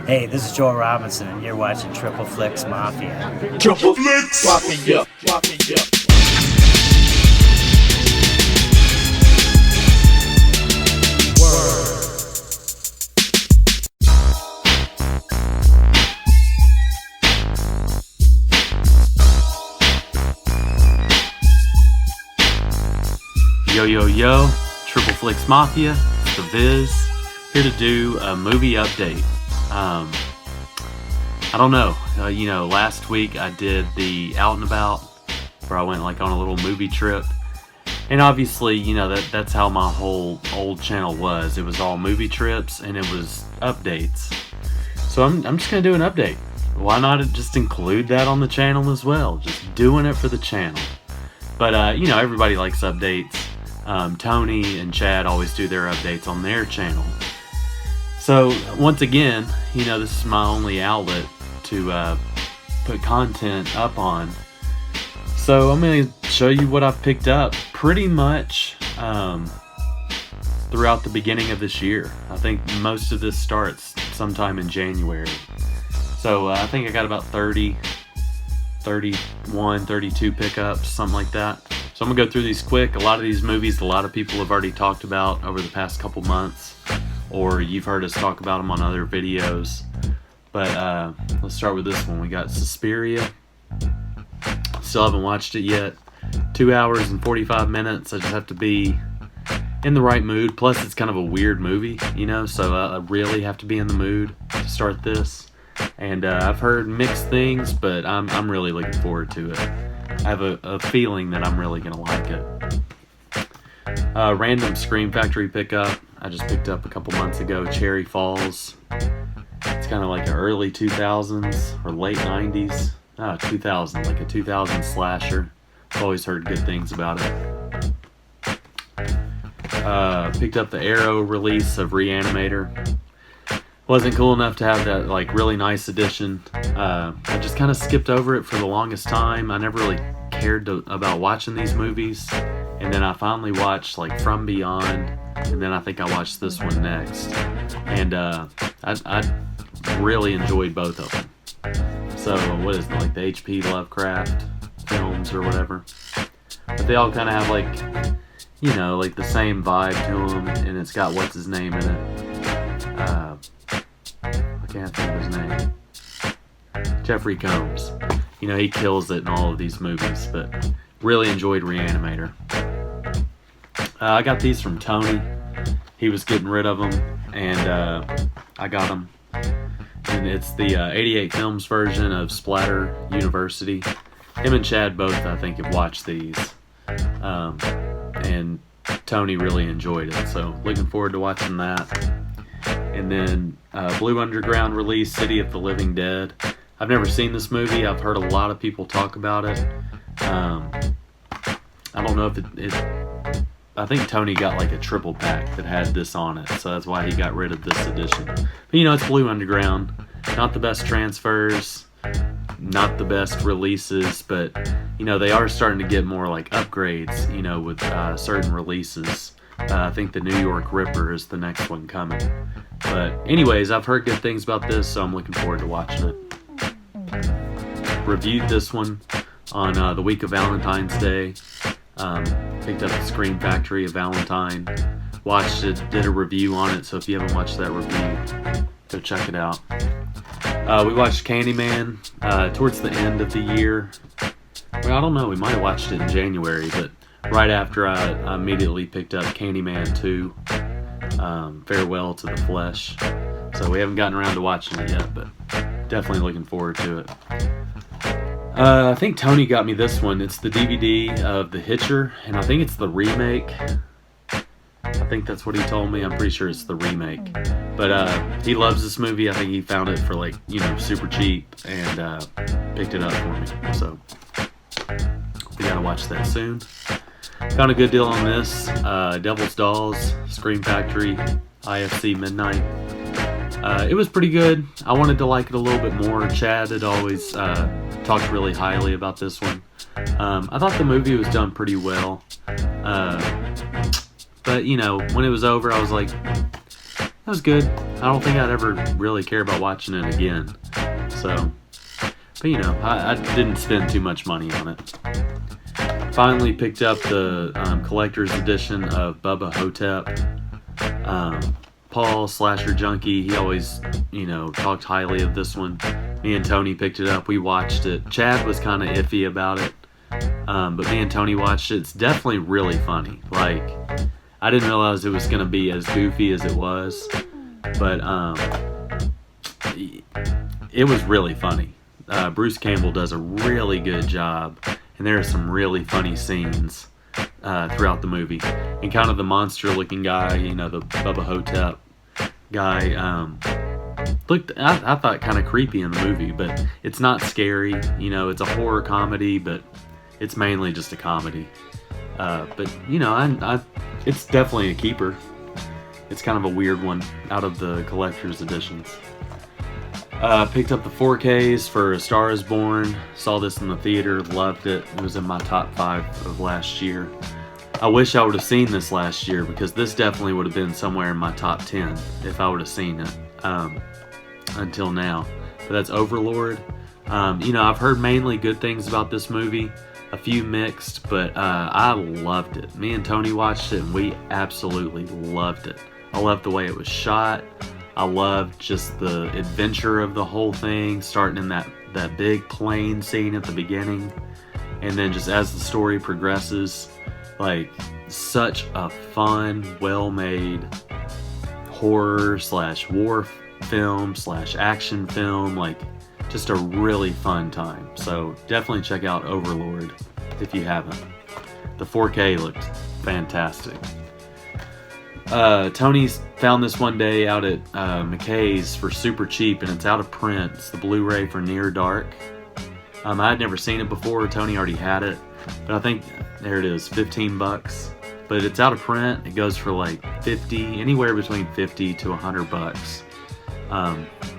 Hey, this is Joel Robinson, and you're watching Triple Flicks Mafia. Triple Flicks Mafia. Yo, Triple Flicks Mafia, it's the Viz, here to do a movie update. I don't know, last week I did the Out and About, where I went like on a little movie trip, and obviously, that's how my whole old channel was. It was all movie trips, and it was updates. So I'm just going to do an update. Why not just include that on the channel as well? Just doing it for the channel. But, everybody likes updates. Tony and Chad always do their updates on their channel. So, once again, this is my only outlet to put content up on. So, I'm going to show you what I've picked up pretty much throughout the beginning of this year. I think most of this starts sometime in January. So, I think I got about 30, 31, 32 pickups, something like that. So I'm going to go through these quick. A lot of these movies, a lot of people have already talked about over the past couple months, or you've heard us talk about them on other videos. But let's start with this one. We got Suspiria. Still haven't watched it yet. 2 hours and 45 minutes. I just have to be in the right mood. Plus, it's kind of a weird movie, so I really have to be in the mood to start this. And I've heard mixed things, but I'm really looking forward to it. I have a feeling that I'm really going to like it. Random Scream Factory pickup. I just picked up a couple months ago. Cherry Falls. It's kind of like an early 2000s or late 90s. 2000, like a 2000 slasher. I've always heard good things about it. Picked up the Arrow release of Reanimator. Wasn't cool enough to have that really nice edition. I just kind of skipped over it for the longest time. I never really cared about watching these movies, and then I finally watched From Beyond, and then I think I watched this one next, and I really enjoyed both of them. So what is it, the H.P. Lovecraft films or whatever? But they all kind of have the same vibe to them, and it's got what's his name in it. I can't think of his name. Jeffrey Combs. He kills it in all of these movies, but really enjoyed Reanimator. I got these from Tony. He was getting rid of them, and I got them. And it's the 88 Films version of Splatter University. Him and Chad both, I think, have watched these. And Tony really enjoyed it, so looking forward to watching that. And then Blue Underground release, City of the Living Dead. I've never seen this movie. I've heard a lot of people talk about it. I don't know if it I think Tony got a triple pack that had this on it, so that's why he got rid of this edition. But it's Blue Underground. Not the best transfers, not the best releases, but they are starting to get more upgrades, with certain releases. I think the New York Ripper is the next one coming. But anyways, I've heard good things about this, so I'm looking forward to watching it. Reviewed this one on the week of Valentine's Day. Picked up the Scream Factory of Valentine. Watched it, did a review on it, so if you haven't watched that review, go check it out. We watched Candyman towards the end of the year. Well, I don't know, we might have watched it in January, but right after I immediately picked up Candyman 2, Farewell to the Flesh. So we haven't gotten around to watching it yet, but definitely looking forward to it. I think Tony got me this one. It's the DVD of The Hitcher, and I think it's the remake. I think that's what he told me. I'm pretty sure it's the remake. But he loves this movie. I think he found it for super cheap and picked it up for me. So we gotta watch that soon. Found a good deal on this. Devil's Dolls, Scream Factory, IFC Midnight. It was pretty good. I wanted to like it a little bit more. Chad had always talked really highly about this one. I thought the movie was done pretty well. But, when it was over, I was like, was good. I don't think I'd ever really care about watching it again. So, but I didn't spend too much money on it. Finally picked up the collector's edition of Bubba Hotep. Paul, Slasher Junkie, he always, talked highly of this one. Me and Tony picked it up. We watched it. Chad was kind of iffy about it. But me and Tony watched it. It's definitely really funny. Like, I didn't realize it was going to be as goofy as it was. But it was really funny. Bruce Campbell does a really good job. And there are some really funny scenes throughout the movie. And kind of the monster-looking guy, the Bubba Hotep guy, looked, I thought, kind of creepy in the movie. But it's not scary. It's a horror comedy, but it's mainly just a comedy. But, it's definitely a keeper. It's kind of a weird one out of the collector's editions. Picked up the 4Ks for A Star Is Born. Saw this in the theater. Loved it. It was in my top 5 of last year. I wish I would have seen this last year, because this definitely would have been somewhere in my top 10 if I would have seen it until now. But that's Overlord. I've heard mainly good things about this movie. A few mixed, but I loved it. Me and Tony watched it, and we absolutely loved it. I loved the way it was shot. I loved just the adventure of the whole thing, starting in that big plane scene at the beginning, and then just as the story progresses, like, such a fun, well-made horror / war film / action film, like, just a really fun time. So definitely check out Overlord if you haven't. The 4K looked fantastic. Tony's found this one day out at McKay's for super cheap, and it's out of print. It's the Blu-ray for Near Dark. I had never seen it before. Tony already had it, but I think there it is, $15. But it's out of print. It goes for like anywhere between $50 to $100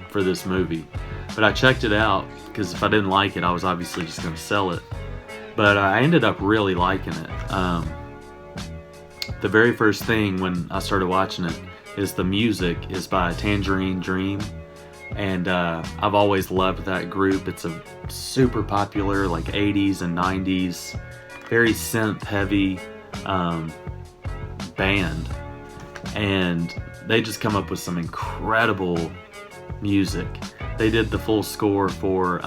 for this movie. But I checked it out, because if I didn't like it, I was obviously just going to sell it. But I ended up really liking it. The very first thing when I started watching it is the music is by Tangerine Dream. And I've always loved that group. It's a super popular, like, 80s and 90s, very synth-heavy band. And they just come up with some incredible music. They did the full score for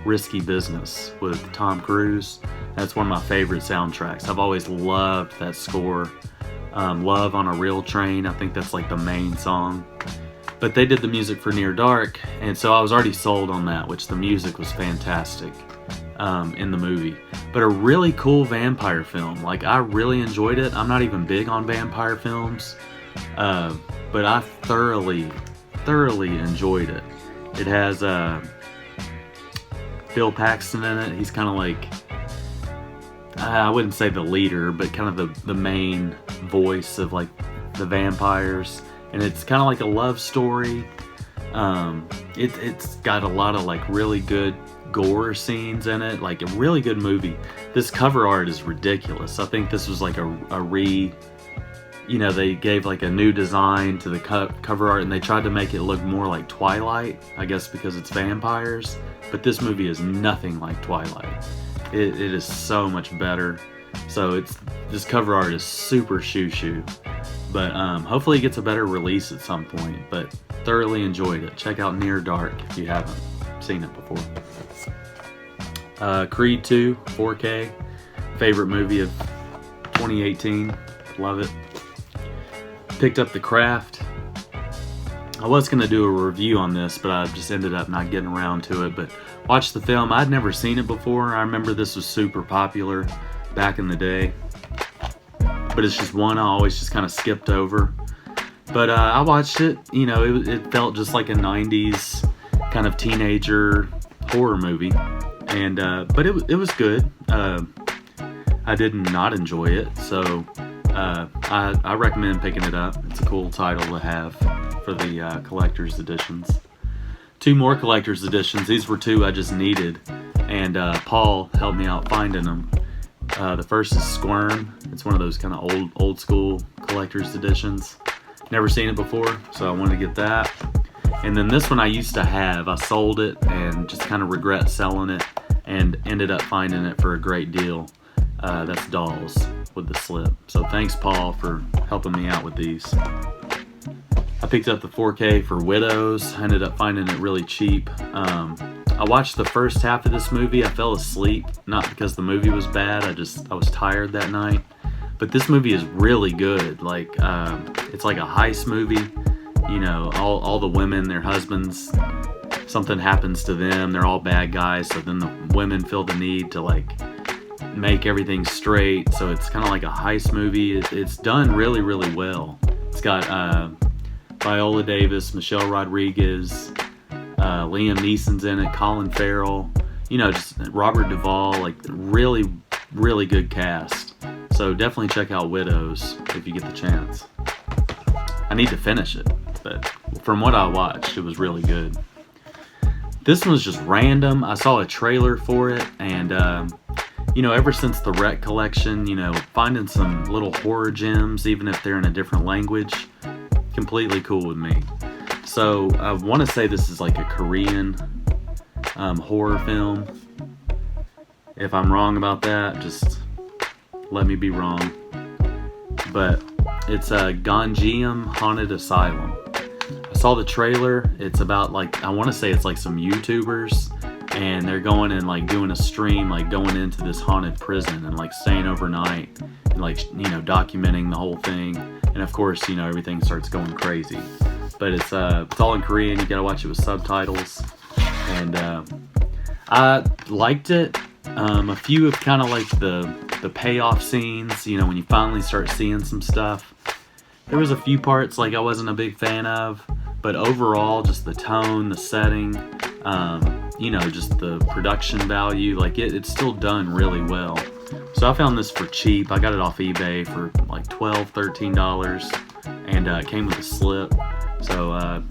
Risky Business with Tom Cruise. That's one of my favorite soundtracks. I've always loved that score. Love on a Real Train, I think that's like the main song. But they did the music for Near Dark, and so I was already sold on that, which the music was fantastic in the movie. But a really cool vampire film. Like, I really enjoyed it. I'm not even big on vampire films, but I thoroughly enjoyed it. It has Bill Paxton in it. He's kind of like, I wouldn't say the leader, but kind of the main voice of, like, the vampires. And it's kind of like a love story. It's got a lot of, like, really good gore scenes in it. Like, a really good movie. This cover art is ridiculous. I think this was like they gave like a new design to the cover art, and they tried to make it look more like Twilight, I guess because it's vampires. But this movie is nothing like Twilight. It is so much better. So this cover art is super shoo-shoo. But hopefully it gets a better release at some point. But thoroughly enjoyed it. Check out Near Dark if you haven't seen it before. Creed 2, 4K. Favorite movie of 2018. Love it. Picked up The Craft. I was going to do a review on this, but I just ended up not getting around to it. But watched the film. I'd never seen it before. I remember this was super popular back in the day. But it's just one I always just kind of skipped over. But I watched it. It felt just like a 90s kind of teenager horror movie. And but it was good. I did not enjoy it, so I recommend picking it up. It's a cool title to have for the collector's editions. 2 more collector's editions. These were 2 I just needed, and Paul helped me out finding them. The first is Squirm. It's one of those kind of old school collector's editions. Never seen it before, so I wanted to get that. And then this one I used to have. I sold it and just kind of regret selling it, and ended up finding it for a great deal. That's Dolls with the slip. So thanks, Paul, for helping me out with these. I picked up the 4K for Widows. I ended up finding it really cheap. I watched the first half of this movie. I fell asleep, not because the movie was bad. I was tired that night. But this movie is really good. Like, it's like a heist movie. You know, all the women, their husbands, something happens to them. They're all bad guys. So then the women feel the need to like make everything straight. So it's kind of like a heist movie. It's done really, really well. It's got Viola Davis, Michelle Rodriguez, Liam Neeson's in it, Colin Farrell, you know, just Robert Duvall, like really, really good cast. So definitely check out Widows if you get the chance. I need to finish it, but from what I watched, it was really good. This one was just random. I saw a trailer for it, and you know, ever since the Rec Collection, you know, finding some little horror gems, even if they're in a different language, completely cool with me. So I want to say this is like a Korean horror film. If I'm wrong about that, just let me be wrong. But it's a Ganjiam Haunted Asylum. I saw the trailer. It's about like, I want to say it's like some YouTubers, and they're going and like doing a stream, like going into this haunted prison and like staying overnight and like, you know, documenting the whole thing. And of course, you know, everything starts going crazy. But it's all in Korean. You gotta watch it with subtitles. And I liked it. A few of kind of like the payoff scenes, you know, when you finally start seeing some stuff. There was a few parts like I wasn't a big fan of, but overall, just the tone, the setting, you know, just the production value, like it's still done really well. So I found this for cheap. I got it off eBay for like $12, $13, and it came with a slip. So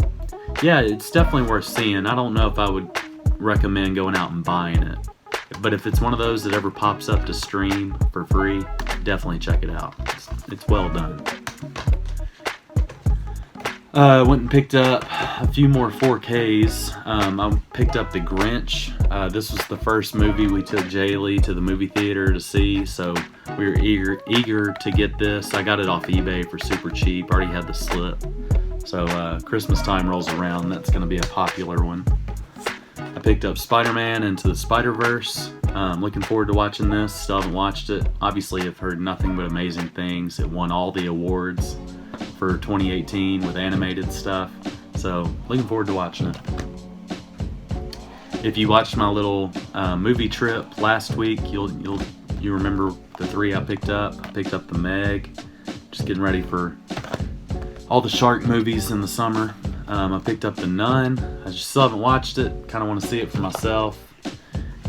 yeah, it's definitely worth seeing. I don't know if I would recommend going out and buying it, but if it's one of those that ever pops up to stream for free, definitely check it out. It's well done. Went and picked up a few more 4Ks. I picked up The Grinch. This was the first movie we took Jaylee to the movie theater to see, so we were eager to get this. I got it off eBay for super cheap. Already had the slip. So Christmas time rolls around. That's going to be a popular one. I picked up Spider-Man Into the Spider-Verse. Looking forward to watching this. Still haven't watched it. Obviously, I've heard nothing but amazing things. It won all the awards for 2018 with animated stuff. So looking forward to watching it. If you watched my little movie trip last week, you remember the three I picked up. I picked up The Meg. Just getting ready for all the shark movies in the summer. I picked up The Nun. I just still haven't watched it. Kind of want to see it for myself.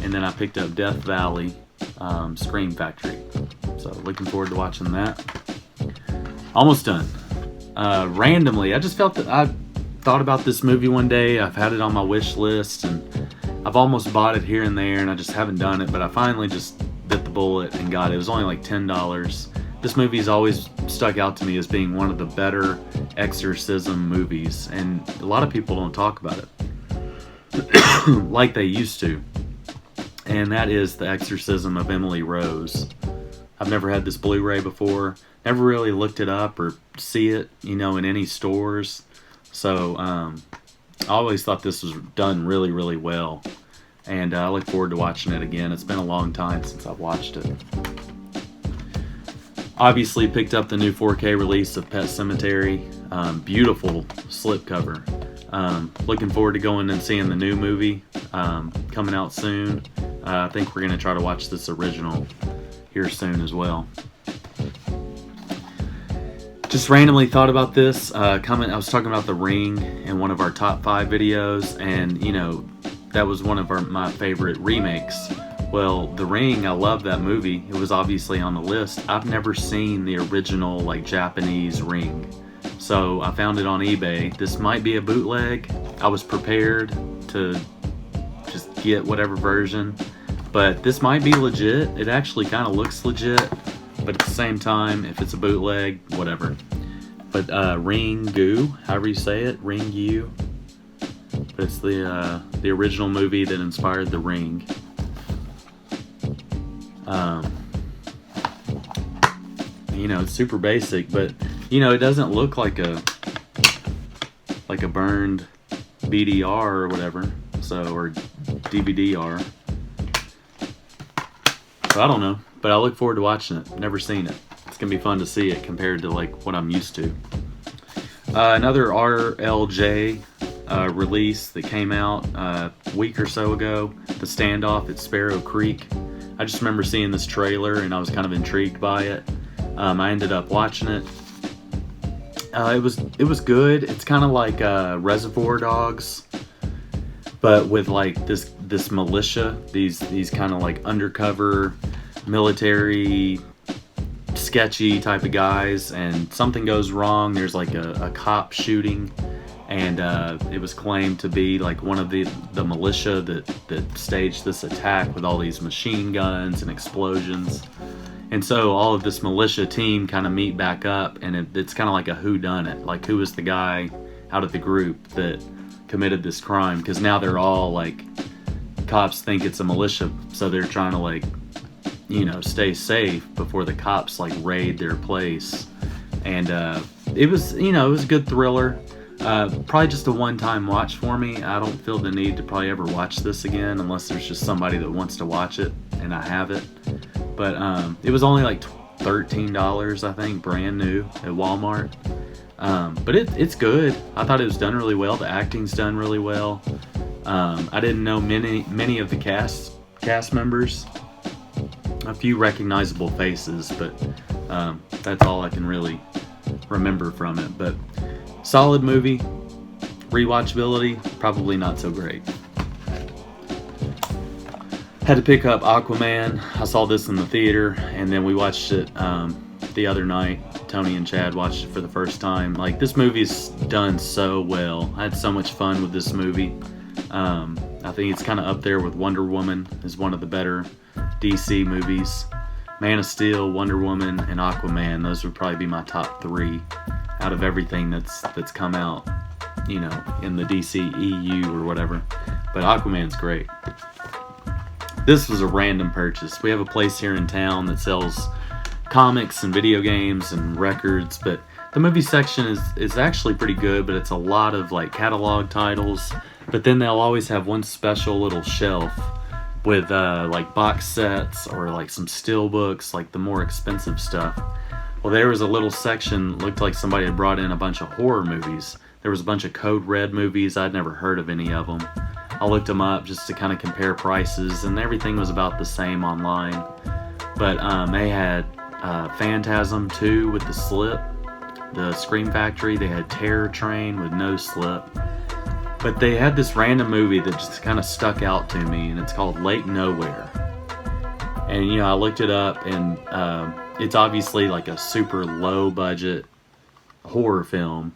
And then I picked up Death Valley, Scream Factory. So looking forward to watching that. Almost done. Randomly, I just felt that I thought about this movie one day. I've had it on my wish list, and I've almost bought it here and there, and I just haven't done it. But I finally just bit the bullet and got it. It was only like $10. This movie's always stuck out to me as being one of the better exorcism movies, and a lot of people don't talk about it like they used to. And that is The Exorcism of Emily Rose. I've never had this Blu-ray before. Never really looked it up or see it, you know, in any stores. So I always thought this was done really, really well. And I look forward to watching it again. It's been a long time since I've watched it. Obviously picked up the new 4K release of Pet Sematary. Beautiful slipcover. Looking forward to going and seeing the new movie coming out soon. I think we're going to try to watch this original here soon as well. Just randomly thought about this. I was talking about The Ring in one of our top 5 videos, and you know, that was one of my favorite remakes. Well, The Ring, I love that movie. It was obviously on the list. I've never seen the original like Japanese Ring. So I found it on eBay. This might be a bootleg. I was prepared to just get whatever version, but this might be legit. It actually kind of looks legit, but at the same time, if it's a bootleg, whatever. but Ringu, however you say it, Ringu. But it's the original movie that inspired The Ring. It's super basic, but it doesn't look like a burned BDR or whatever, or DVD-R. So I don't know, but I look forward to watching it. Never seen it. It's gonna be fun to see it compared to like what I'm used to. Another RLJ release that came out a week or so ago, The Standoff at Sparrow Creek. I just remember seeing this trailer and I was kind of intrigued by it. I ended up watching it. It was good. It's kind of like Reservoir Dogs, but with like this militia, these kind of like undercover military sketchy type of guys, and something goes wrong. There's like a cop shooting, and it was claimed to be like one of the militia that staged this attack with all these machine guns and explosions. And so all of this militia team kind of meet back up, and it's kind of like a whodunit, like who was the guy out of the group that committed this crime, because now they're all like, cops think it's a militia, so they're trying to like, stay safe before the cops like raid their place. And it was a good thriller. Probably just a one-time watch for me. I don't feel the need to probably ever watch this again unless there's just somebody that wants to watch it and I have it. But it was only like $13, I think, brand new at Walmart. But it's good. I thought it was done really well. The acting's done really well. I didn't know many of the cast members. A few recognizable faces, but that's all I can really remember from it. But solid movie. Rewatchability, probably not so great. Had to pick up Aquaman. I saw this in the theater, and then we watched it the other night. Tony and Chad watched it for the first time. Like, this movie's done so well. I had so much fun with this movie. I think it's kind of up there with Wonder Woman as one of the better DC movies. Man of Steel, Wonder Woman, and Aquaman. Those would probably be my top 3 out of everything that's come out, in the DC EU or whatever. But Aquaman's great. This was a random purchase. We have a place here in town that sells comics and video games and records, but the movie section is actually pretty good, but it's a lot of like catalog titles. But then they'll always have one special little shelf with like box sets or like some steel books, like the more expensive stuff. Well, there was a little section, looked like somebody had brought in a bunch of horror movies. There was a bunch of Code Red movies. I'd never heard of any of them. I looked them up just to kind of compare prices, and everything was about the same online. But they had Phantasm 2 with the slip, the Scream Factory. They had Terror Train with no slip. But they had this random movie that just kind of stuck out to me, and it's called Lake Nowhere. And, I looked it up, and it's obviously like a super low budget horror film.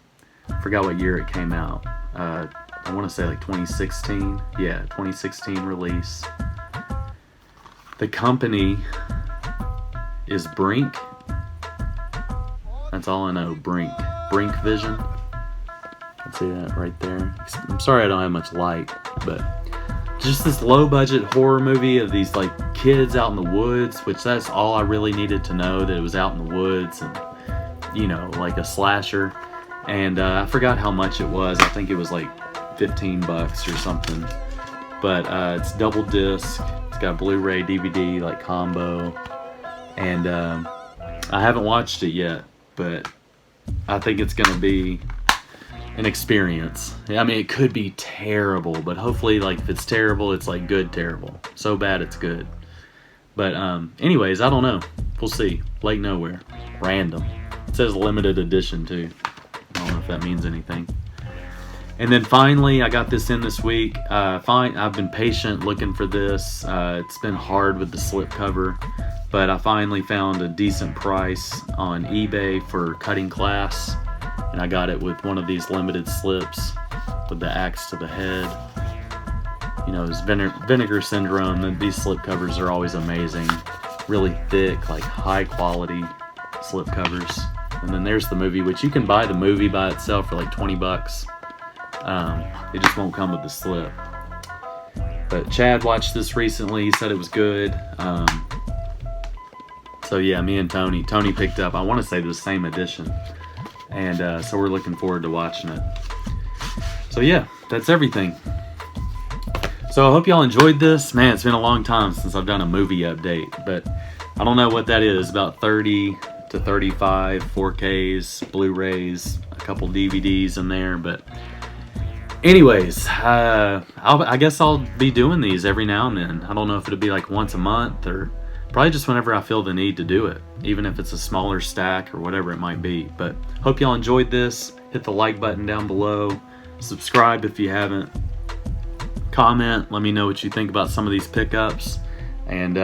I forgot what year it came out. I want to say like 2016. Yeah, 2016 release. The company is Brink. That's all I know. Brink Vision. See that right there? I'm sorry I don't have much light, but just this low budget horror movie of these like kids out in the woods, which that's all I really needed to know, that it was out in the woods and like a slasher. And I forgot how much it was. I think it was like $15 or something. But it's double disc. It's got Blu-ray, DVD, like combo. And I haven't watched it yet, but I think it's going to be an experience. I mean, it could be terrible, but hopefully, like, if it's terrible, it's like good terrible. So bad it's good. But anyways, I don't know. We'll see. Lake Nowhere. Random. It says limited edition too. I don't know if that means anything. And then finally, I got this in this week. I've been patient looking for this. It's been hard with the slipcover, but I finally found a decent price on eBay for Cutting Class, and I got it with one of these limited slips with the axe to the head. It's Vinegar Syndrome, and these slipcovers are always amazing. Really thick, like high quality slipcovers. And then there's the movie, which you can buy the movie by itself for like $20. It just won't come with the slip. But Chad watched this recently. He said it was good. So yeah, me and Tony picked up, I want to say, the same edition. And so we're looking forward to watching it. So yeah, that's everything. So I hope y'all enjoyed this. Man, it's been a long time since I've done a movie update, but I don't know what that is, about 30 to 35 4Ks, Blu-rays, a couple DVDs in there. But anyways, I guess I'll be doing these every now and then. I don't know if it'll be like once a month or probably just whenever I feel the need to do it, even if it's a smaller stack or whatever it might be. But hope y'all enjoyed this. Hit the like button down below. Subscribe if you haven't. Comment, let me know what you think about some of these pickups. And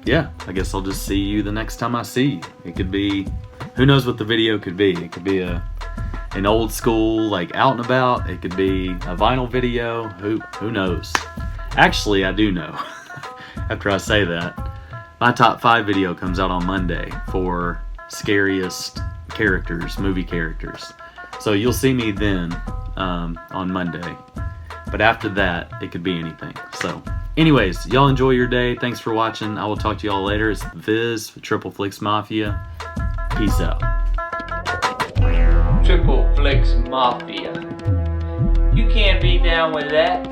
yeah, I guess I'll just see you the next time I see you. It could be, who knows what the video could be. It could be an old school, like out and about. It could be a vinyl video. Who knows? Actually, I do know. After I say that, my top 5 video comes out on Monday for scariest characters, movie characters. So you'll see me then on Monday. But after that, it could be anything. So anyways, y'all enjoy your day. Thanks for watching. I will talk to y'all later. It's Viz, Triple Flicks Mafia. Peace out. Triple Flicks Mafia. You can't be down with that.